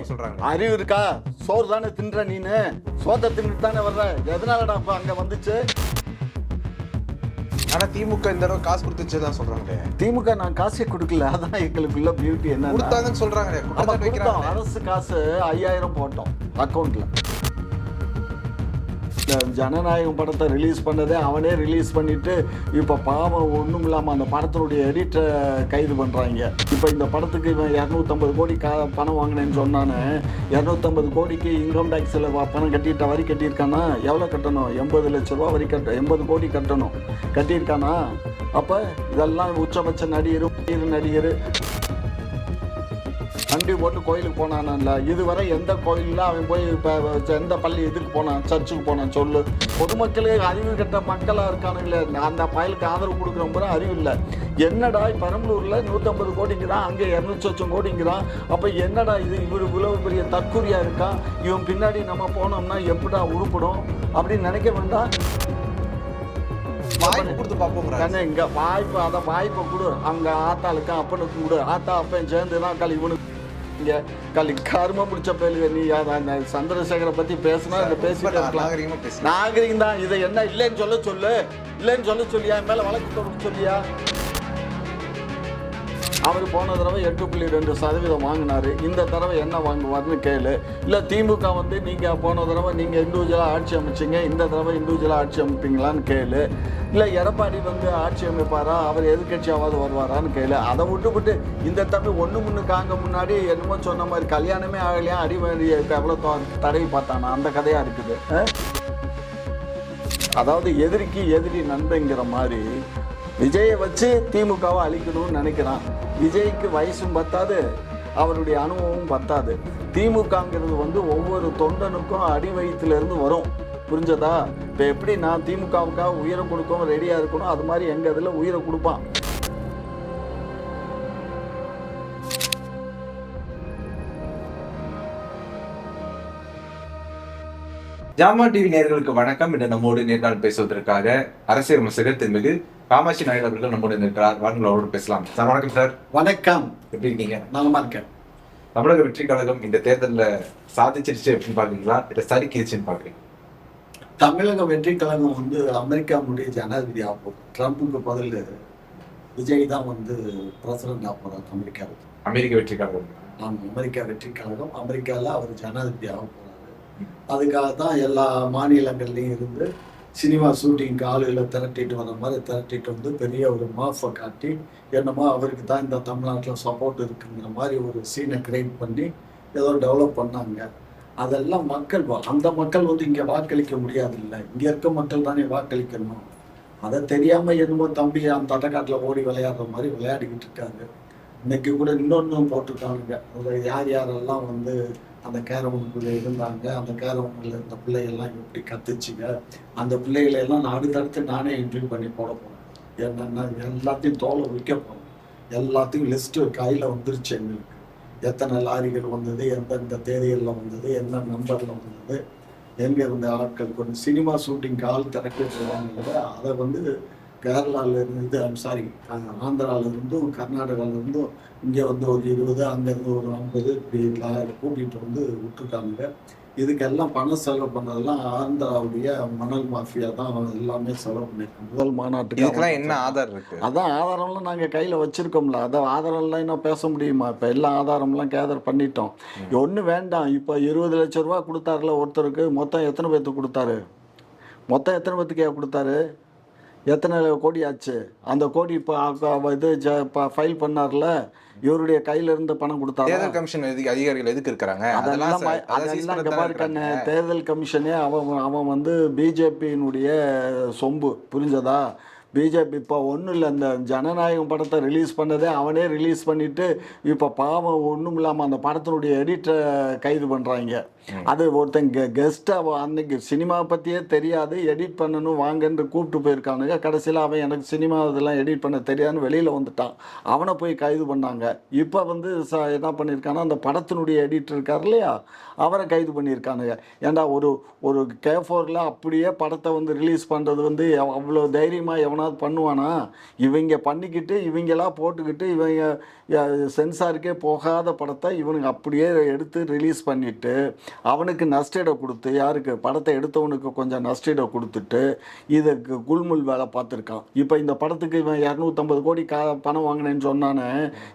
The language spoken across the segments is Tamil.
சொல்றாங்க. அறிவு இருக்கா? சோறு தானே தின்ற, நீனு சோத்தை தின்னுட்டு தானே வர்ற. எதனாலடா அப்ப அங்க வந்துச்சு? ஆனா திமுக இந்த தடவை காசு கொடுத்துச்சுதான் சொல்றாங்களே. திமுக நான் காசே கொடுக்கல, அதான் எங்களுக்குள்ள பியூட்டி. என்ன கொடுத்தாங்கன்னு சொல்றாங்களே. அரசு காசு 5000 போட்டோம் அக்கௌண்ட்ல. ஜனநாயகம் படத்தை ரிலீஸ் பண்ணதே அவனே ரிலீஸ் பண்ணிட்டு இப்போ பாவம் ஒன்றும் இல்லாமல் அந்த படத்தினுடைய எடிட்டரை கைது பண்ணுறாங்க. இப்போ இந்த படத்துக்கு இவன் 250 கோடி பணம் வாங்கினேன்னு சொன்னானே, 250 கோடிக்கு இன்கம் டேக்ஸில் பணம் வரி கட்டியிருக்கானா? எவ்வளோ கட்டணும்? 80 லட்ச ரூபா வரி 80 கோடி கட்டியிருக்கானா? அப்போ இதெல்லாம் உச்சபட்ச நடிகர் வண்டி போட்டு கோயிலுக்கு போனான்ல. இதுவரை எந்த கோயிலில் அவன் போய் இப்போ எந்த பள்ளி இதுக்கு போனான், சர்ச்சுக்கு போனான் சொல்லு? பொதுமக்களே அறிவு கட்ட மக்களாக இருக்கானுங்களே, அந்த பயலுக்கு ஆதரவு கொடுக்குற பூரா அறிவு இல்லை. என்னடா பெரம்பலூரில் 150 கோடிங்கிறான், அங்கே 200 கோடிங்கிறான். அப்போ என்னடா இது? இவ்வளவு பெரிய தற்கொலையாக இருக்கான். இவன் பின்னாடி நம்ம போனோம்னா எப்படா உருப்படும் அப்படின்னு நினைக்க வேண்டாம். வாய்ப்பு கொடுத்து பார்ப்போம். இங்கே வாய்ப்பு, அதை வாய்ப்பை கொடு. அங்கே ஆத்தாளுக்கு அப்பனுக்கு கொடு. ஆத்தா அப்பன் சேர்ந்து தான் இவனுக்கு இங்கே கரும பிடிச்ச பேரு. நீ சந்திரசேகரை பற்றி பேசினா இதை பேசிட்டு நாகரிகம் தான். இதை என்ன இல்லைன்னு சொல்ல சொல்லியா? என் மேலே வழக்கு தொடுக்க சொல்லியா? அவர் போன தடவை 8.2% வாங்கினார். இந்த தடவை என்ன வாங்குவார்னு கேளு. இல்லை திமுக நீங்கள் போன தடவை நீங்கள் இண்டிவிஜுவலாக ஆட்சி அமைச்சிங்க, இந்த தடவை இண்டிவிஜுவலாக ஆட்சி அமைப்பீங்களான்னு கேளு. இல்லை எடப்பாடி ஆட்சி அமைப்பாரா, அவர் எதிர்கட்சியாவது வருவாரான்னு கேளு. அதை விட்டு இந்த தம்பி ஒன்று முன்னுக்காங்க முன்னாடி என்னமோ சொன்ன மாதிரி கல்யாணமே ஆகலையா, அடிமதி எவ்வளோ தடவி பார்த்தானா, அந்த கதையாக இருக்குது. அதாவது எதிரிக்கு எதிரி நண்பங்கிற மாதிரி விஜயை வச்சு திமுகவை அழிக்கணும்னு நினைக்கிறான். விஜய்க்கு வயசும் பத்தாது, அவருடைய அனுபவமும் பத்தாது. திமுகங்கிறது ஒவ்வொரு தொண்டனுக்கும் அடி வயிற்றுலேருந்து வரும். புரிஞ்சதா? இப்போ எப்படி நான் திமுகவுக்காக உயிரை கொடுக்கவும் ரெடியாக இருக்கணும், அது மாதிரி எங்கள் இதில் உயிரை கொடுப்பான். ஜாமா டிவி நேயர்களுக்கு வணக்கம். இன்று நம்மோடு நேர்காணல் பேசுவதற்காக அரசியல் விமர்சகர் திருமிகு காமாட்சி நாயுடு அவர்கள் நம்மோடு இருக்கிறார். வாருங்கள், அவரோடு பேசலாம். சார் வணக்கம். சார் வணக்கம். எப்படி இருக்கீங்க? நலமா இருக்கேன். தமிழக வெற்றி கழகம் இந்த தேர்தலில் சாதிச்சிருச்சு அப்படின்னு பாக்குறீங்களா, இல்லை சரிக்கிருச்சுன்னு பாக்குறீங்க? தமிழக வெற்றி கழகம் அமெரிக்காவுடைய ஜனாதிபதி ஆகும். ட்ரம்ப்புக்கு பதில் விஜய் தான் பிரசிடண்ட் ஆக போறார் அமெரிக்காவுக்கு. அமெரிக்க வெற்றி கழகம். ஆமாம், அமெரிக்கா வெற்றி கழகம். அமெரிக்காவில் அவர் ஜனாதிபதி ஆக போறாரு. அதுக்காக தான் எல்லா மாநிலங்கள்லையும் இருந்து சினிமா ஷூட்டிங்க்கு ஆளுகளை திரட்டிட்டு வர மாதிரி திரட்டிட்டு பெரிய ஒரு மாஃபை காட்டி என்னமோ அவருக்கு தான் இந்த தமிழ்நாட்டில் சப்போர்ட் இருக்குங்கிற மாதிரி ஒரு சீனை கிரியேட் பண்ணி ஏதோ டெவலப் பண்ணாங்க. அதெல்லாம் அந்த மக்கள் இங்கே வாக்களிக்க முடியாது. இல்லை, இங்கே இருக்க மக்கள் தானே வாக்களிக்கணும். அதை தெரியாமல் என்னமோ தம்பி அந்த தட்டக்காட்டில் ஓடி விளையாடுற மாதிரி விளையாடிக்கிட்டு இருக்காங்க. இன்னைக்கு கூட இன்னொன்றும் போட்டிருக்காங்க. யார் யாரெல்லாம் அந்த கேரவனுக்குள்ளே இருந்தாங்க, அந்த கேரவனில் இருந்த பிள்ளைகள்லாம் எப்படி கத்துச்சுங்க, அந்த பிள்ளைகளெல்லாம் நான் அடுத்தடுத்து நானே இன்டர்வியூ பண்ணி போட போகிறேன். என்னென்னா எல்லாத்தையும் தோலை விற்க போகிறேன். எல்லாத்தையும் லிஸ்ட்டு கையில் வந்துருச்சு. எங்களுக்கு எத்தனை லாரிகள் வந்தது, எந்தெந்த தேதிகளில் வந்தது, எந்த நம்பரில் வந்தது, எங்கே இருந்த ஆட்கள் கொண்டு சினிமா ஷூட்டிங்க்கு ஆள் திறக்க சொல்லுவாங்க. அதை கேரளாவிலேருந்து ஆந்திராவிலேருந்தும் கர்நாடகாவிலேருந்தும் இங்கே ஒரு 20, அங்கேருந்து ஒரு 50 இப்படி கூட்டிகிட்டு விட்டுருக்காங்க. இதுக்கெல்லாம் பணம் செலவு பண்ணதெல்லாம் ஆந்திராவுடைய மணல் மாஃபியா தான் எல்லாமே செலவு பண்ணியிருக்காங்க. முதல் மாநாட்டுக்கு என்ன ஆதாரம் இருக்கு? அதான் ஆதாரம்லாம் நாங்கள் கையில் வச்சுருக்கோம்ல. அதான் ஆதாரம்லாம் இன்னும் பேச முடியுமா? இப்போ எல்லா ஆதாரம்லாம் கேதர் பண்ணிட்டோம். ஒன்றும் வேண்டாம். இப்போ 20 லட்ச ரூபா கொடுத்தாருல ஒருத்தருக்கு. மொத்தம் எத்தனை பேர்த்துக்கு கொடுத்தாரு? மொத்தம் எத்தனை பேர்த்துக்கு கொடுத்தாரு? எத்தனை கோடி ஆச்சு? அந்த கோடி இப்போ ஃபைல் பண்ணார்ல, இவருடைய கையில இருந்து பணம் கொடுத்தாரு. தேர்தல் கமிஷன் அதிகாரிகள் எதுக்கு இருக்காங்க? அதெல்லாம் தேர்தல் கமிஷனே அவன் பிஜேபியினுடைய சொம்பு. புரிஞ்சதா? பிஜேபி இப்போ ஒன்றும் இல்லை, இந்த ஜனநாயகம் படத்தை ரிலீஸ் பண்ணதே அவனே ரிலீஸ் பண்ணிவிட்டு இப்போ பாவம் ஒன்றும் இல்லாமல் அந்த படத்தினுடைய எடிட்டரை கைது பண்ணுறாங்க. அது ஒருத்தங்க கெஸ்ட்டாக அன்னைக்கு சினிமா பற்றியே தெரியாது, எடிட் பண்ணணும் வாங்கன்னு கூப்பிட்டு போயிருக்கானுங்க. கடைசியில் அவன் எனக்கு சினிமா இதெல்லாம் எடிட் பண்ண தெரியாதுன்னு வெளியில் வந்துட்டான். அவனை போய் கைது பண்ணாங்க. இப்போ என்ன பண்ணியிருக்கானா, அந்த படத்தினுடைய எடிட்டர் இருக்கார் இல்லையா, அவரை கைது பண்ணியிருக்கானுங்க. ஏன்டா ஒரு K4ல் அப்படியே படத்தை ரிலீஸ் பண்ணுறது அவ்வளோ தைரியமாக எவனாவது பண்ணுவானா? இவங்க பண்ணிக்கிட்டு இவங்கெல்லாம் போட்டுக்கிட்டு இவங்க சென்சாருக்கே போகாத படத்தை இவனுக்கு அப்படியே எடுத்து ரிலீஸ் பண்ணிட்டு அவனுக்கு நஷ்டீடை கொடுத்து, யாருக்கு படத்தை எடுத்தவனுக்கு கொஞ்சம் நஷ்டீடை கொடுத்துட்டு இதுக்கு குல்முல் வேலை பார்த்துருக்கான். இப்போ இந்த படத்துக்கு இவன் 250 கோடி பணம் வாங்கினேன்னு சொன்னானே,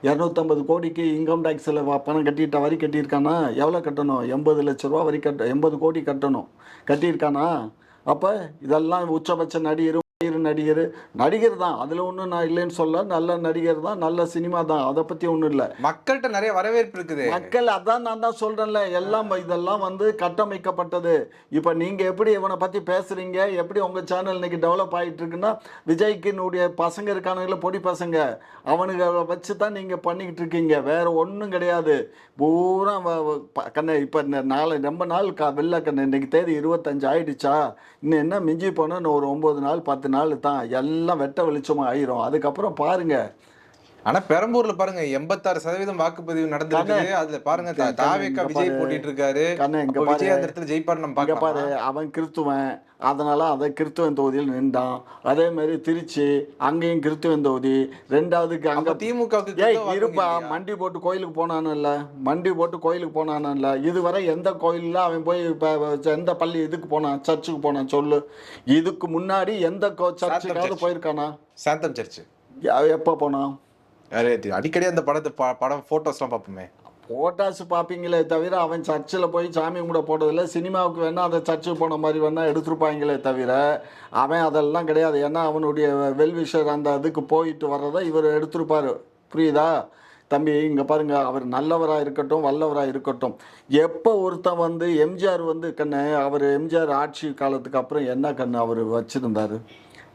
250 கோடிக்கு இன்கம் டேக்ஸில் பணம் வரி கட்டியிருக்கானா? எவ்வளோ கட்டணும்? 80 லட்ச ரூபா வரி 80 கோடி கட்டணும். கட்டியிருக்கானா? அப்போ இதெல்லாம் உச்சபட்ச நடிகர் நடிகர் தான், அதில் ஒன்றும் நான் இல்லைன்னு சொல்ல. நல்ல நடிகர் தான், நல்ல சினிமா தான், அதை பற்றி ஒன்றும் இல்லை. மக்கள்கிட்ட நிறைய வரவேற்பு இருக்குது. மக்கள் அதான் நான் தான் சொல்கிறேன்ல, எல்லாம் இதெல்லாம் வந்து கட்டமைக்கப்பட்டது. இப்போ நீங்கள் எப்படி இவனை பற்றி பேசுகிறீங்க, எப்படி உங்கள் சேனல் இன்னைக்கு டெவலப் ஆகிட்டு இருக்குன்னா, விஜய்க்குனுடைய பசங்க இருக்கானுங்கள, பொடி பசங்க, அவனுங்க வச்சு தான் நீங்கள் பண்ணிக்கிட்டு இருக்கீங்க. வேறு ஒன்றும் கிடையாது. பூரா கண்ணை இப்போ ரொம்ப நாள் வெளில கண்ணு, இன்னைக்கு தேதி 25 ஆயிடுச்சா? இன்னும் என்ன மிஞ்சி போனால் இன்னும் ஒரு 9 நாள் 10 நாள் தான் எல்லாம் வெட்ட வெளிச்சமா ஆயிரும். அதுக்கப்புறம் பாருங்க. ஆனா பெரம்பூர்ல பாருங்க 86% வாக்குப்பதிவு நடந்திருக்கு. அதுல பாருங்க தாவேகா விஜய் போட்டிட்டு இருக்காரு. விஜய் அந்த இடத்துல ஜெயிப்பாரு. நம்ம பாக்க பாரு, அவன் கிறிஸ்துவன், அதனால அதை கிறிஸ்துவன் தொகுதியில் நின்றான். அதே மாதிரி திருச்சி, அங்கேயும் கிறிஸ்துவன் தொகுதி. ரெண்டாவதுக்கு அங்க திமுக இருப்பா, மண்டி போட்டு கோயிலுக்கு போனானல்ல, இதுவரை எந்த கோயில்ல அவன் போய் எந்த பள்ளி இதுக்கு போனான், சர்ச்சுக்கு போனான் சொல்லு? இதுக்கு முன்னாடி எந்த சர்ச்சுக்காவது போயிருக்கானா? சாந்தம் சர்ச் எப்போ போனான்? அடிக்கடி அந்த படம் போட்டோஸ்லாம் பார்ப்போமே. போட்டாஸ் பார்ப்பீங்களே தவிர அவன் சர்ச்சில் போய் சாமி கூட போட்டதில்லை. சினிமாவுக்கு வேணால் அந்த சர்ச்சுக்கு போன மாதிரி வேணால் எடுத்துருப்பாங்களே தவிர அவன் அதெல்லாம் கிடையாது. ஏன்னா அவனுடைய வெல்விஷர் அந்த இதுக்கு போயிட்டு வர்றதை இவர் எடுத்திருப்பார். புரியுதா தம்பி? இங்கே பாருங்கள், அவர் நல்லவராக இருக்கட்டும், வல்லவராக இருக்கட்டும். எப்போ ஒருத்தன் வந்து எம்ஜிஆர் வந்து கண்ணு, அவர் எம்ஜிஆர் ஆட்சி காலத்துக்கு அப்புறம் என்ன கண்ணு அவர் வச்சுருந்தார்?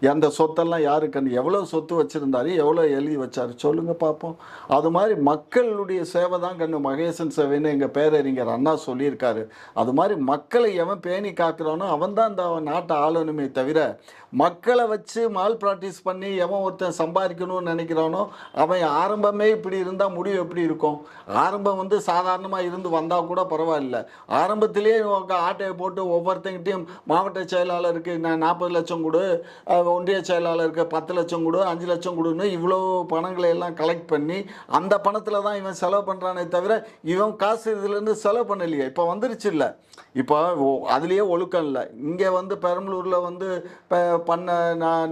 அந்த சொத்தெல்லாம் யாரு கண்ணு? எவ்வளோ சொத்து வச்சுருந்தாரு, எவ்வளோ எழுதி வச்சார் சொல்லுங்கள் பார்ப்போம். அது மாதிரி மக்களுடைய சேவை தான் கண்ணு மகேசன் சேவைன்னு எங்கள் பேரறிஞர் அண்ணா சொல்லியிருக்காரு. அது மாதிரி மக்களை எவன் பேணி காக்குறானோ அவன் தான் இந்த நாட்டை ஆளணுமே தவிர, மக்களை வச்சு மால் ப்ராக்டிஸ் பண்ணி எவன் ஒருத்தன் சம்பாதிக்கணும்னு நினைக்கிறானோ அவன் ஆரம்பமே இப்படி இருந்தால் முடிவு எப்படி இருக்கும்? ஆரம்பம் வந்து சாதாரணமாக இருந்து வந்தால் கூட பரவாயில்ல. ஆரம்பத்திலேயே ஆட்டையை போட்டு ஒவ்வொருத்தங்கிட்டையும் மாவட்ட செயலாளருக்கு நான் 40 லட்சம் கொடு, ஒன்றிய செயலாளருக்கு 10 லட்சம் கொடு, 5 லட்சம் கொடுன்னு இவ்வளோ பணங்களை எல்லாம் கலெக்ட் பண்ணி அந்த பணத்தில் தான் இவன் செலவு பண்ணுறானே தவிர இவன் காசு இதுலேருந்து செலவு பண்ணலையே. இப்போ வந்துருச்சு இல்லை, இப்போ அதுலேயே ஒழுக்கம் இல்லை. இங்கே வந்து பெரம்பலூரில் வந்து பண்ண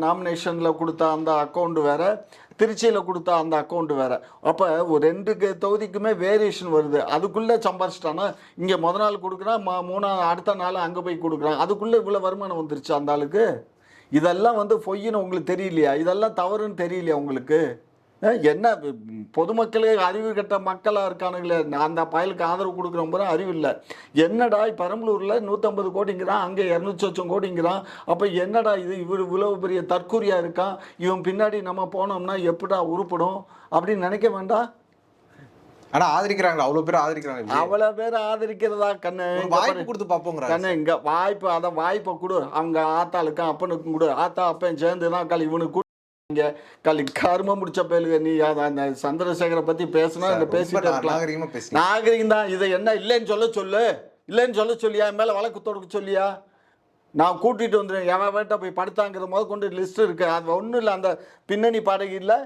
நாமினேஷனில் கொடுத்த அந்த அக்கௌண்ட் வேறு, திருச்சியில் கொடுத்தா அந்த அக்கௌண்ட் வேறு. அப்போ ஒரு 2 தொகுதிக்குமே வேரியேஷன் வருது. அதுக்குள்ளே சம்பாரிச்சிட்டானா இங்கே நாள் கொடுக்குறான், 3 அடுத்த நாள் அங்கே போய் கொடுக்குறான். அதுக்குள்ளே இவ்வளோ வருமானம் வந்துருச்சு அந்த ஆளுக்கு. இதெல்லாம் வந்து பொய்ன்னு உங்களுக்கு தெரியலையா? இதெல்லாம் தவறுன்னு தெரியலையா உங்களுக்கு? என்ன பொதுமக்களே அறிவு கட்ட மக்களாக இருக்கானுங்களே, அந்த பயலுக்கு ஆதரவு கொடுக்குற போது அறிவு இல்லை. என்னடா பெரம்பலூரில் 150 கோடிங்கிறான், அங்கே 200 லட்சம் கோடிங்கிறான். அப்போ என்னடா இது இவ்வளவு பெரிய தற்கூரியாக இருக்கான், இவன் பின்னாடி நம்ம போனோம்னா எப்படா உருப்படும் அப்படின்னு நினைக்க வேண்டாம்? ஆனா ஆதரிக்கிறாங்களா? அவ்வளவு பேர் ஆதரிக்கிறாங்க. அவ்வளவு பேர் ஆதரிக்கிறதா கண்ணு? வாய்ப்பு கொடுத்து பார்ப்போங்க கண்ணு. இங்க வாய்ப்பு, அதை வாய்ப்பை கொடு. அவங்க ஆத்தாளுக்கும் அப்பனுக்கும் கொடு. ஆத்தா அப்பன் சேர்ந்து தான் களி இவனுக்கு களி கரும முடிச்ச பேலுங்க. நீ அந்த சந்திரசேகரை பத்தி பேசினா இந்த பேசிட்டு நாகரிகம் தான். இதை என்ன இல்லைன்னு சொல்லியா? என் மேல வழக்கு தொடுக்க சொல்லியா? நான் கூட்டிட்டு வந்துடுவேன். எவன் வேட்ட போய் படுத்தாங்கிற போது கொண்டு லிஸ்ட் இருக்கு. அது ஒன்றும் இல்லை. அந்த பின்னணி பாடகி இல்லை,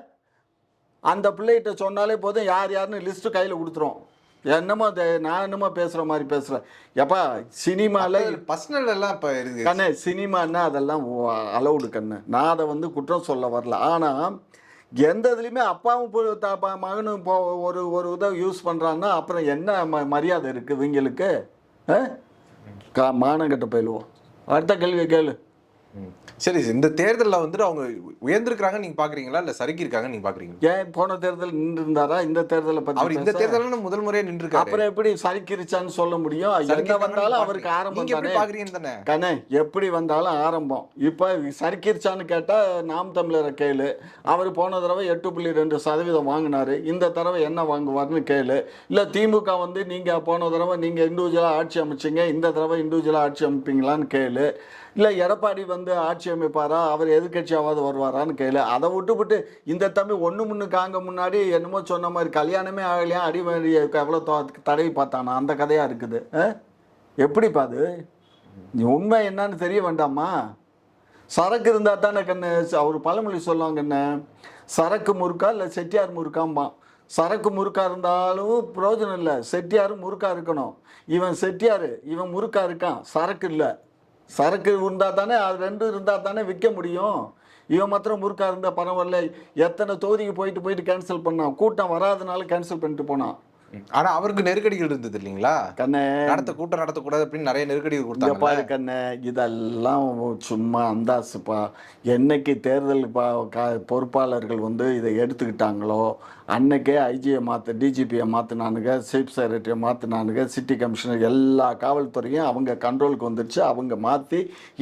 அந்த பிள்ளைகிட்ட சொன்னாலே போதும், யார் யாருன்னு லிஸ்ட்டு கையில் கொடுத்துரும். என்னமோ நான் என்னமோ பேசுகிற மாதிரி பேசுகிறேன். எப்பா சினிமாவில் பர்சனல் எல்லாம் இப்போ இருக்குது கண்ணு. சினிமான்னா அதெல்லாம் அலவுடு கண்ணு. நான் அதை வந்து குற்றம் சொல்ல வரல. ஆனால் எந்த இதுலேயுமே அப்பாவும் மகனும் ஒரு உதவி யூஸ் பண்ணுறான்னா அப்புறம் என்ன மரியாதை இருக்குது இவங்களுக்கு? மானங்கட்ட போயிடுவோம். அடுத்த கேள்வி கேளு. சரி, இந்த தேர்தலில் வந்துட்டு அவங்க உயர்ந்திருக்காங்க நீங்க பாக்குறீங்களா, இல்ல சறுக்கி இருக்காங்க நீங்க பாக்குறீங்களா? ஏன் போன தேர்தல் நின்று இருந்தாரா? இந்த தேர்தலை பத்தி அவர் இந்த தேர்தலில் முதல் முறையா நின்று இருக்காரு. அப்புறம் எப்படி சறுக்கிருச்சான்னு சொல்ல முடியும்? என்ன வந்தாலும் அவருக்கு ஆரம்பம் தானே கண்ணே. எப்படி வந்தாலும் ஆரம்பம். இப்ப சறுக்கிருச்சான்னு கேட்டா நாம் தமிழரை கேளு. அவர் போன தடவை 8.2% வாங்கினாரு. இந்த தடவை என்ன வாங்குவார்னு கேளு. இல்ல திமுக வந்து நீங்க போன தடவை நீங்க இண்டிவிஜுவலா ஆட்சி அமைச்சிங்க, இந்த தடவை இண்டிவிஜுவலா ஆட்சி அமைப்பீங்களான்னு கேளு. இல்லை எடப்பாடி வந்து ஆட்சி அமைப்பாரா, அவர் எதிர்கட்சியாவது வருவாரான்னு கேளு. அதை விட்டு இந்த தம்பி 1 முன்னாடி என்னமோ சொன்ன மாதிரி கல்யாணமே ஆகலையா, அடிமடி எவ்வளோ தடவி பார்த்தானா, அந்த கதையாக இருக்குது. எப்படிப்பா அது? உண்மை என்னன்னு தெரிய வேண்டாமா? சரக்கு இருந்தால் தானே கண்ணு. அவர் பழமொழி சொல்லுவாங்க கண்ணு, சரக்கு முறுக்கா இல்லை செட்டியார் முறுக்காம்பா. சரக்கு முறுக்கா இருந்தாலும் பிரயோஜனம் இல்லை, செட்டியாரும் முறுக்கா இருக்கணும். இவன் செட்டியார், இவன் முறுக்கா இருக்கான், சரக்கு இல்லை. சரக்கு இருந்தால் தானே, அது ரெண்டும் இருந்தால் தானே விற்க முடியும். இவன் மாத்திரம் முறுக்கா இருந்தால் பரவாயில்ல. எத்தனை தொகுதிக்கு போயிட்டு கேன்சல் பண்ணான், கூட்டம் வராதனால கேன்சல் பண்ணிட்டு போனான். ஆனா அவருக்கு நெருக்கடிகள் இருந்தது இல்லைங்களா கண்ணே, கூட்டம் நடத்தக்கூடாது அப்படின்னு நிறைய நெருக்கடிகள் இங்க கொடுத்தாங்க. பாரு கண்ணே, இதெல்லாம் சும்மா அந்தாசுப்பா. என்னைக்கு தேர்தல் பொறுப்பாளர்கள் வந்து இதை எடுத்துக்கிட்டாங்களோ அன்னைக்கே ஐஜியை டிஜிபியை மாற்றினானுங்க, சீஃப் செக்ரட்டரியை மாற்றினானுங்க, சிட்டி கமிஷனர், எல்லா காவல்துறையும் அவங்க கண்ட்ரோலுக்கு வந்துடுச்சு. அவங்க மாற்றி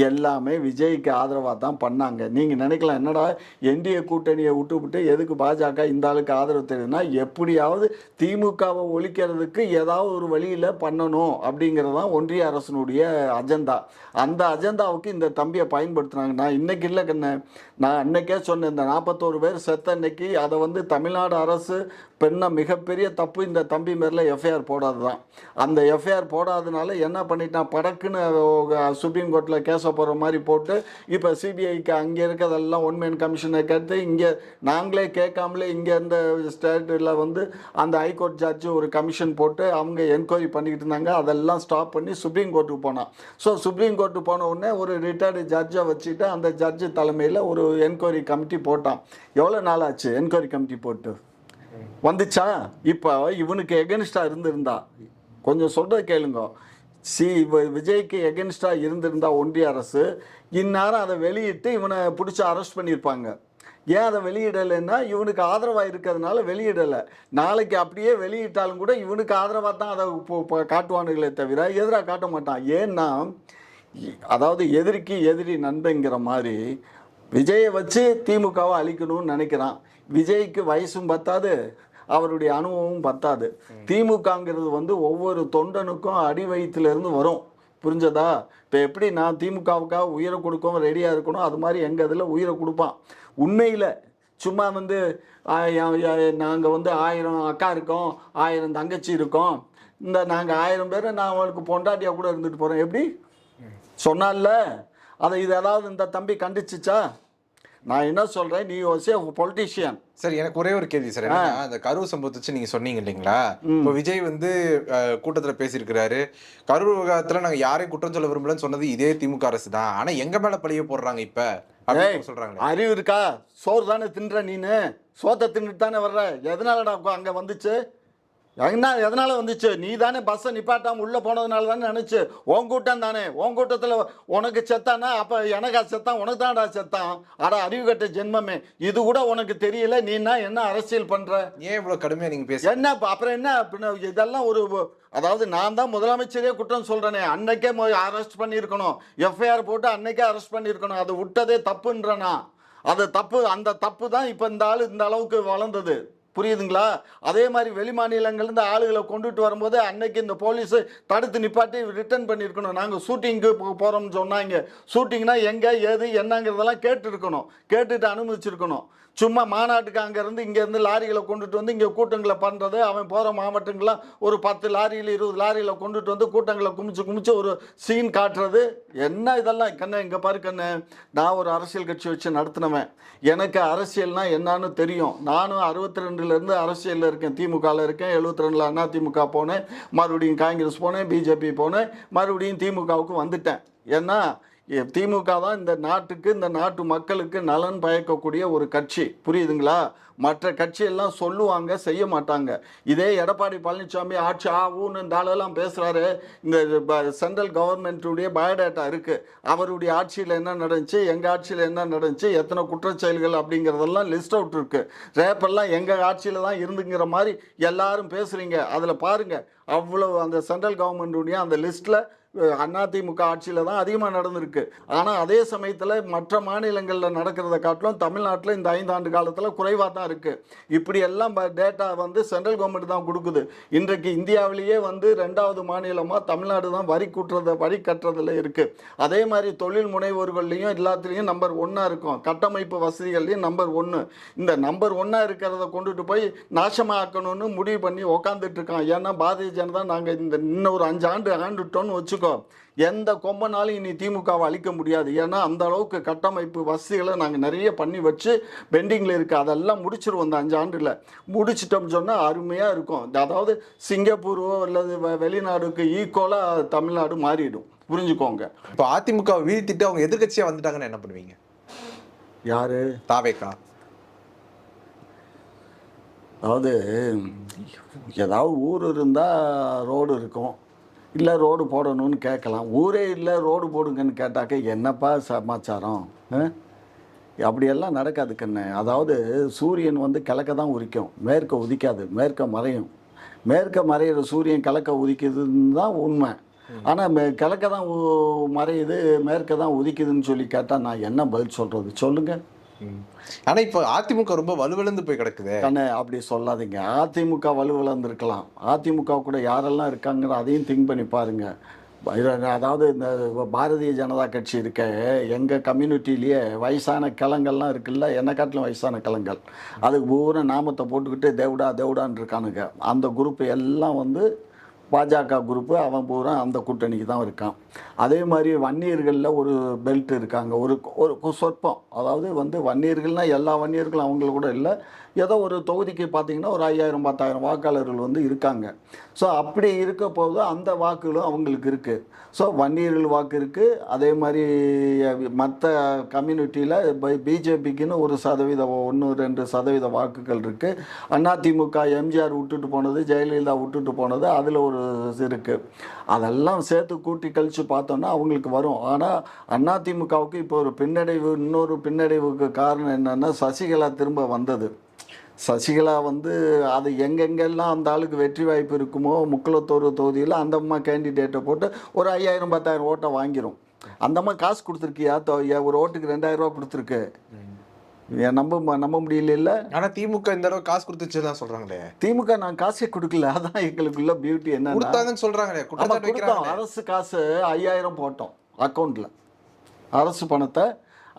எல்லாமே விஜய்க்கு ஆதரவாக தான் பண்ணாங்க. நீங்கள் நினைக்கலாம், என்னடா என்டிஏ கூட்டணியை விட்டு எதுக்கு பாஜக இந்த ஆளுக்கு ஆதரவு தெரியுதுன்னா, எப்படியாவது திமுகவை ஒழிக்கிறதுக்கு ஏதாவது ஒரு வழியில் பண்ணணும் அப்படிங்கிறது தான் ஒன்றிய அரசனுடைய அஜெண்டா. அந்த அஜெண்டாவுக்கு இந்த தம்பியை பயன்படுத்துனாங்க. நான் இன்னைக்கு இல்லை கண்ணு, நான் அன்னைக்கே சொன்னேன், இந்த 41 பேர் செத்த அன்னைக்கு அதை வந்து தமிழ்நாடு அரசு பெண்ண மிகப்பெரிய தப்பு இந்த தம்பி மேல எஃப்ஐஆர் போடாது தான். அந்த எஃப்ஐஆர் போடாதனால என்ன பண்ணிட்டான், படக்குன்னு சுப்ரீம் கோர்ட்டில் கேஸை போடுற மாதிரி போட்டு இப்போ சிபிஐக்கு அங்கே இருக்கிறதெல்லாம் ஒன்மேன் கமிஷனை கேட்டு இங்கே நாங்களே கேட்காமலே இங்கே இந்த ஸ்டேட்டில் வந்து அந்த ஹைகோர்ட் ஜட்ஜு ஒரு கமிஷன் போட்டு அவங்க என்கொயரி பண்ணிக்கிட்டு இருந்தாங்க. அதெல்லாம் ஸ்டாப் பண்ணி சுப்ரீம் கோர்ட்டுக்கு போனான். ஸோ சுப்ரீம் கோர்ட்டுக்கு போன உடனே ஒரு ரிட்டையர்டு ஜட்ஜை வச்சுட்டு அந்த ஜட்ஜு தலைமையில் ஒரு என்கொயரி கமிட்டி போட்டான். எவ்வளோ நாள் ஆச்சு என்கொயரி கமிட்டி போட்டு? வந்துச்சா? இப்போ இவனுக்கு எகென்ஸ்டாக இருந்திருந்தா, கொஞ்சம் சொல்கிறத கேளுங்க, விஜய்க்கு எகென்ஸ்டாக இருந்திருந்தா ஒன்றிய அரசு இந்நேரம் அதை வெளியிட்டு இவனை பிடிச்சி அரெஸ்ட் பண்ணியிருப்பாங்க. ஏன் அதை வெளியிடலைன்னா, இவனுக்கு ஆதரவாக இருக்கிறதுனால வெளியிடலை. நாளைக்கு அப்படியே வெளியிட்டாலும் கூட இவனுக்கு ஆதரவாக தான் அதை காட்டுவானுங்களே தவிர எதிராக காட்ட மாட்டான். ஏன்னா அதாவது எதிரிக்கு எதிரி நண்பங்கிற மாதிரி விஜயை வச்சு திமுகவை அழிக்கணும்னு நினைக்கிறான். விஜய்க்கு வயசும் பத்தாது, அவருடைய அனுபவமும் பத்தாது. திமுகங்கிறது வந்து ஒவ்வொரு தொண்டனுக்கும் அடி வயிற்றுலேருந்து வரும், புரிஞ்சதா? இப்போ எப்படி நான் திமுகவுக்காக உயிரை கொடுக்கவும் ரெடியாக இருக்கணும், அது மாதிரி எங்கள் இதில் உயிரை கொடுப்பான். உண்மையில் சும்மா வந்து நாங்கள் வந்து 1000 அக்கா இருக்கோம், 1000 தங்கச்சி இருக்கோம், இந்த நாங்கள் 1000 பேர் நான் அவளுக்கு பொண்டாட்டியாக கூட இருந்துட்டு போகிறோம், எப்படி சொன்னால அதை இது ஏதாவது இந்த தம்பி கண்டிச்சிச்சா? நான் என்ன சொல்றேன், நீ பொலிட்டீஷியன். சரி, எனக்கு ஒரே ஒரு கேள்வி சார். என்னன்னா, அந்த கரூர் சம்பவத்தை வச்சு நீங்க சொன்னீங்க இல்லைங்களா, இப்போ விஜய் வந்து கூட்டத்துல பேசியிருக்கிறாரு, கரூர் விவகாரத்துல நாங்க யாரையும் குற்றம் சொல்ல விரும்பலன்னு சொன்னது இதே திமுக அரசு தான், ஆனா எங்க மேல பழிய போடுறாங்க இப்ப அப்படின்னு சொல்றாங்க. அறிவு இருக்கா? சோறு தானே தின்ற, நீனு சோத்தை தின்னுட்டு தானே வர்ற. எதனாலடா அங்க வந்துச்சு? எதனால வந்துச்சு? நீ தானே பஸ்ஸை நிப்பாட்டாம உள்ள போனதுனால தானே நினைச்சு. உன் கூட்டம் தானே, உன் கூட்டத்தில் உனக்கு செத்தானா அப்ப எனக்கா செத்தான்? உனக்கு தான்டா செத்தான். அடா அறிவு கட்ட ஜென்மமே, இது கூட உனக்கு தெரியல. நீனா என்ன அரசியல் பண்ற? ஏன் இவ்வளவு கடுமையா நீங்க பேச? என்ன அப்புறம் என்ன இதெல்லாம் ஒரு, அதாவது நான் தான் முதலமைச்சரே குற்றம் சொல்றேனே, அன்னைக்கே அரெஸ்ட் பண்ணியிருக்கணும், எஃப்ஐஆர் போட்டு அன்னைக்கே அரெஸ்ட் பண்ணியிருக்கணும். அது விட்டதே தப்புன்றனா, அது தப்பு. அந்த தப்பு தான் இப்போ இந்த ஆளு இந்த அளவுக்கு வளர்ந்தது, புரியுதுங்களா? அதே மாதிரி வெளி மாநிலங்கள்லேருந்து ஆளுகளை கொண்டுட்டு வரும்போது அன்னைக்கு இந்த போலீஸ் தடுத்து நிப்பாட்டி ரிட்டர்ன் பண்ணியிருக்கணும். நாங்கள் ஷூட்டிங்க்கு போகிறோம்னு சொன்னாங்க. ஷூட்டிங்னா எங்கே ஏது என்னங்கிறதெல்லாம் கேட்டுருக்கணும், கேட்டுட்டு அனுமதிச்சிருக்கணும். சும்மா மாநாட்டுக்கு அங்கேருந்து இங்கேருந்து லாரிகளை கொண்டுட்டு வந்து இங்கே கூட்டங்களை பண்ணுறது, அவன் போகிற மாவட்டங்கள்லாம் ஒரு 10 லாரியில் 20 லாரியில் கொண்டுட்டு வந்து கூட்டங்களை குமிச்சு ஒரு சீன் காட்டுறது, என்ன இதெல்லாம்? கண்ணே இங்கே பாரு கண்ணே, நான் ஒரு அரசியல் கட்சி வச்சு நடத்தினவன், எனக்கு அரசியல்னா என்னன்னு தெரியும். நானும் 62லேருந்து அரசியலில் இருக்கேன், திமுகவில் இருக்கேன். 72ல் அண்ணா திமுக போனேன், மறுபடியும் காங்கிரஸ் போனேன், பிஜேபி போனேன், மறுபடியும் திமுகவுக்கு வந்துட்டேன். ஏன்னா திமுக தான் இந்த நாட்டுக்கு, இந்த நாட்டு மக்களுக்கு நலன் பயக்கக்கூடிய ஒரு கட்சி, புரியுதுங்களா? மற்ற கட்சியெல்லாம் சொல்லுவாங்க, செய்ய மாட்டாங்க. இதே எடப்பாடி பழனிசாமி ஆட்சி ஆகும்னு இந்த ஆளெல்லாம் பேசுகிறாரு. இந்த சென்ட்ரல் கவர்மெண்ட்டுடைய பயோடேட்டா இருக்குது, அவருடைய ஆட்சியில் என்ன நடந்துச்சு, எங்கள் ஆட்சியில் என்ன நடந்துச்சு, எத்தனை குற்றச்செயல்கள் அப்படிங்கிறதெல்லாம் லிஸ்ட் அவுட் இருக்குது. ரேப்பெல்லாம் எங்கள் ஆட்சியில் தான் இருந்துங்கிற மாதிரி எல்லாரும் பேசுகிறீங்க. அதில் பாருங்கள், அவ்வளோ அந்த சென்ட்ரல் கவர்மெண்ட்டுடைய அந்த லிஸ்ட்டில் அதிமுக ஆட்சியில் தான் அதிகமாக நடந்திருக்கு. ஆனால் அதே சமயத்தில் மற்ற மாநிலங்களில் நடக்கிறத காட்டிலும் தமிழ்நாட்டில் இந்த 5 ஆண்டு காலத்தில் குறைவாக தான் இருக்குது. இப்படி எல்லாம் டேட்டா வந்து சென்ட்ரல் கவர்மெண்ட் தான் கொடுக்குது. இன்றைக்கு இந்தியாவிலேயே வந்து 2வது மாநிலமாக தமிழ்நாடு தான் வரி கட்டுறதுல இருக்குது. அதே மாதிரி தொழில் முனைவோர்கள்லையும் எல்லாத்துலேயும் நம்பர் 1 இருக்கும். கட்டமைப்பு வசதிகள்லையும் நம்பர் 1. இந்த நம்பர் 1 இருக்கிறத கொண்டுட்டு போய் நாசமாக்கணும்னு முடிவு பண்ணி உக்காந்துட்டு இருக்கான். ஏன்னா பாரதிய ஜனதா நாங்கள் இந்த இன்னொரு 5 ஆண்டு ஆண்டுட்டோன்னு வச்சுக்கோ, எந்த கொம்பனாலும் இனி திமுகவை அழிக்க முடியாது. ஏன்னா அந்த அளவுக்கு கட்டமைப்பு வசதிகளை நாங்கள் நிறைய பண்ணி வச்சு பெண்டிங்கில் இருக்குது. அதெல்லாம் முடிச்சிருவோம். இந்த 5 ஆண்டில் முடிச்சிட்டோம்னு சொன்னால் அருமையாக இருக்கும். அதாவது சிங்கப்பூரோ அல்லது வெளிநாடுக்கு ஈக்குவலாக தமிழ்நாடு மாறிடும். புரிஞ்சுக்கோங்க. இப்போ அதிமுக வீழ்த்திட்டு அவங்க எதிர்க்கட்சியாக வந்துட்டாங்கன்னு என்ன பண்ணுவீங்க? யாரு? தாவேக்கா. அதாவது ஏதாவது ஊர் இருந்தால் ரோடு இருக்கும், இல்லை ரோடு போடணும்னு கேட்கலாம். ஊரே இல்லை ரோடு போடுங்கன்னு கேட்டாக்க என்னப்பா சமாச்சாரம்? அப்படியெல்லாம் நடக்காது கண்ணு. அதாவது சூரியன் வந்து கிழக்க தான் உதிக்கும், மேற்க உதிக்காது, மேற்க மறையும். மேற்க மறையிற சூரியன் கிழக்க உதிக்குதுன்னு தான் உண்மை. ஆனால் கிழக்க தான் மறையுது, மேற்க தான் உதிக்குதுன்னு சொல்லி கேட்டால் நான் என்ன பதில் சொல்கிறது சொல்லுங்கள்? ஆனா இப்ப அதிமுக ரொம்ப வலுவிழந்து போய் கிடக்குது. கண்ணே அப்படி சொல்லாதீங்க. அதிமுக வலுவிழந்திருக்கலாம். அதிமுக கூட யாரெல்லாம் இருக்காங்கிற அதையும் திங்க் பண்ணி பாருங்க. அதாவது இந்த பாரதிய ஜனதா கட்சி இருக்க எங்கள் கம்யூனிட்டிலேயே வயசான கிழங்கள்லாம் இருக்குல்ல, என்னை காட்டிலும் வயசான கிழங்கள், அதுக்கு பூரா நாமத்தை போட்டுக்கிட்டு தேவடான்னு இருக்கானுங்க. அந்த குரூப் எல்லாம் வந்து பாஜக குரூப்பு. அவன் பூரா அந்த கூட்டணிக்கு தான் இருக்கான். அதே மாதிரி வன்னியர்களில் ஒரு பெல்ட் இருக்காங்க, ஒரு சொற்பம். அதாவது வந்து வன்னியர்கள்னால் எல்லா வன்னியர்களும் அவங்கள கூட இல்லை, ஏதோ ஒரு தொகுதிக்கு பார்த்திங்கன்னா ஒரு 5000-10,000 வாக்காளர்கள் வந்து இருக்காங்க. ஸோ அப்படி இருக்க போது அந்த வாக்குகளும் அவங்களுக்கு இருக்குது. ஸோ வன்னியர்கள் வாக்கு இருக்குது. அதே மாதிரி மற்ற கம்யூனிட்டியில் பிஜேபிக்குன்னு 1%-2% வாக்குகள் இருக்குது. அதிமுக எம்ஜிஆர் விட்டுட்டு போனது, ஜெயலலிதா விட்டுட்டு போனது, அதில் ஒரு இருக்குது. அதெல்லாம் சேர்த்து கூட்டி கழித்து பார்த்தோன்னா அவங்களுக்கு வரும். ஆனால் அதிமுகவுக்கு இப்போ ஒரு இன்னொரு பின்னடைவுக்கு காரணம் என்னென்னா சசிகலா திரும்ப வந்தது. சசிகலா வந்து அது எங்கெங்கெல்லாம் அந்த ஆளுக்கு வெற்றி வாய்ப்பு இருக்குமோ முக்குளத்தூர் தொகுதியில் அந்த அம்மா கேண்டிடேட்டை போட்டு ஒரு 5000-10,000 ஓட்டை வாங்கிடும். அந்த அம்மா காசு கொடுத்துருக்கியா? ஒரு ஓட்டுக்கு 2000 ரூபா கொடுத்துருக்கு. நம்ப முடியல. ஆனா திமுக இந்த தடவை காசு கொடுத்துச்சுன்னு தான் சொல்றாங்களே. திமுக நான் காசே கொடுக்கல. அதான் எங்களுக்குள்ள பியூட்டி என்ன சொல்றாங்களே. அரசு காசு 5000 போட்டோம் அக்கௌண்ட்ல. அரசு பணத்தை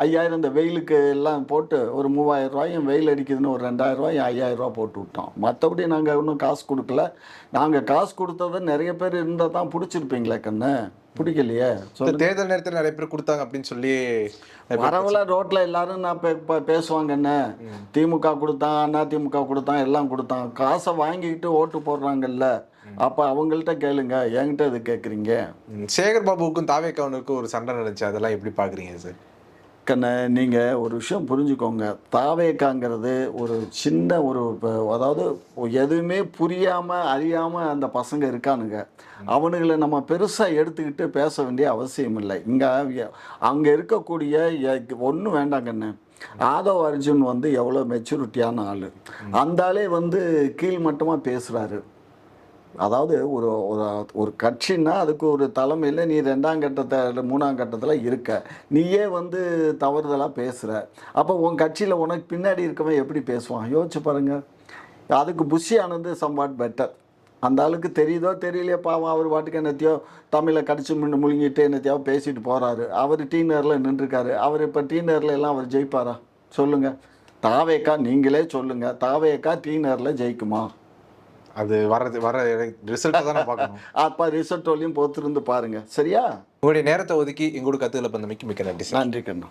5000 இந்த வெயிலுக்கு எல்லாம் போட்டு ஒரு 3000 ரூபாயும், வெயில் அடிக்குதுன்னு ஒரு 2000 ரூபாயும் 5000 ரூபா போட்டு விட்டோம். மற்றபடி நாங்கள் இன்னும் காசு கொடுக்கல. நாங்கள் காசு கொடுத்ததை நிறைய பேர் இருந்தால் தான் பிடிச்சிருப்பீங்களே கண்ணு. பிடிக்கலையே. தேர்தல் நேரத்தில் நிறைய பேர் கொடுத்தாங்க அப்படின்னு சொல்லி பரவல ரோட்டில் எல்லாரும் நான் பேசுவாங்க. என்ன திமுக கொடுத்தான், அதிமுக கொடுத்தான், எல்லாம் கொடுத்தான். காசை வாங்கிக்கிட்டு ஓட்டு போடுறாங்கல்ல, அப்போ அவங்கள்ட்ட கேளுங்க, என்கிட்ட இது கேட்குறீங்க. சேகர் பாபுவுக்கும் தாவேக்காவுக்கும் ஒரு சண்டை நடந்துச்சு, அதெல்லாம் எப்படி பார்க்குறீங்க சார்? கண்ணே நீங்கள் ஒரு விஷயம் புரிஞ்சுக்கோங்க. தாவேக்காங்கிறது ஒரு சின்ன அதாவது எதுவுமே புரியாமல் அறியாமல் அந்த பசங்க இருக்கானுங்க. அவனுங்களை நம்ம பெருசாக எடுத்துக்கிட்டு பேச வேண்டிய அவசியம் இல்லை. அங்கே இருக்கக்கூடிய ஒன்றும் வேண்டாங்கண்ணே. ஆதவ் அர்ஜுன் வந்து எவ்வளோ மெச்சூரிட்டியான ஆள். அந்த ஆளே வந்து கீழ்மட்டமாக பேசுகிறாரு. அதாவது ஒரு கட்சின்னா அதுக்கு ஒரு தலைமையில் நீ 2ஆம் கட்டத்தில் 3ஆம் கட்டத்தில் இருக்க, நீயே வந்து தவறுதலாக பேசுகிற. அப்போ உன் கட்சியில் உனக்கு பின்னாடி இருக்கவன் எப்படி பேசுவான்? யோசிச்சு பாருங்கள். அதுக்கு புஷி ஆனது சம்வாட் பெட்டர். அந்த ஆளுக்கு தெரியுதோ தெரியலையோ பாவம், அவர் பாட்டுக்கு என்னத்தையோ தமிழை கடிச்சு முழுங்கிட்டு என்னத்தையோ பேசிட்டு போகிறாரு. அவர் டீனரில் நின்றுருக்காரு. அவர் இப்போ டீனரில் எல்லாம் அவர் ஜெயிப்பாரா சொல்லுங்கள்? தாவேக்கா நீங்களே சொல்லுங்கள், தாவேக்கா டீனரில் ஜெயிக்குமா? அது வர ரிசல்ட்டை தான் பார்க்கணும். அப்போ ரிசல்ட்டோலையும் பொறுத்திருந்து பாருங்கள். சரியா? உங்களுடைய நேரத்தை ஒதுக்கி எங்களோட கருத்துக்களை பந்தமைக்கு மிக்க நன்றி. நன்றி கண்ணா.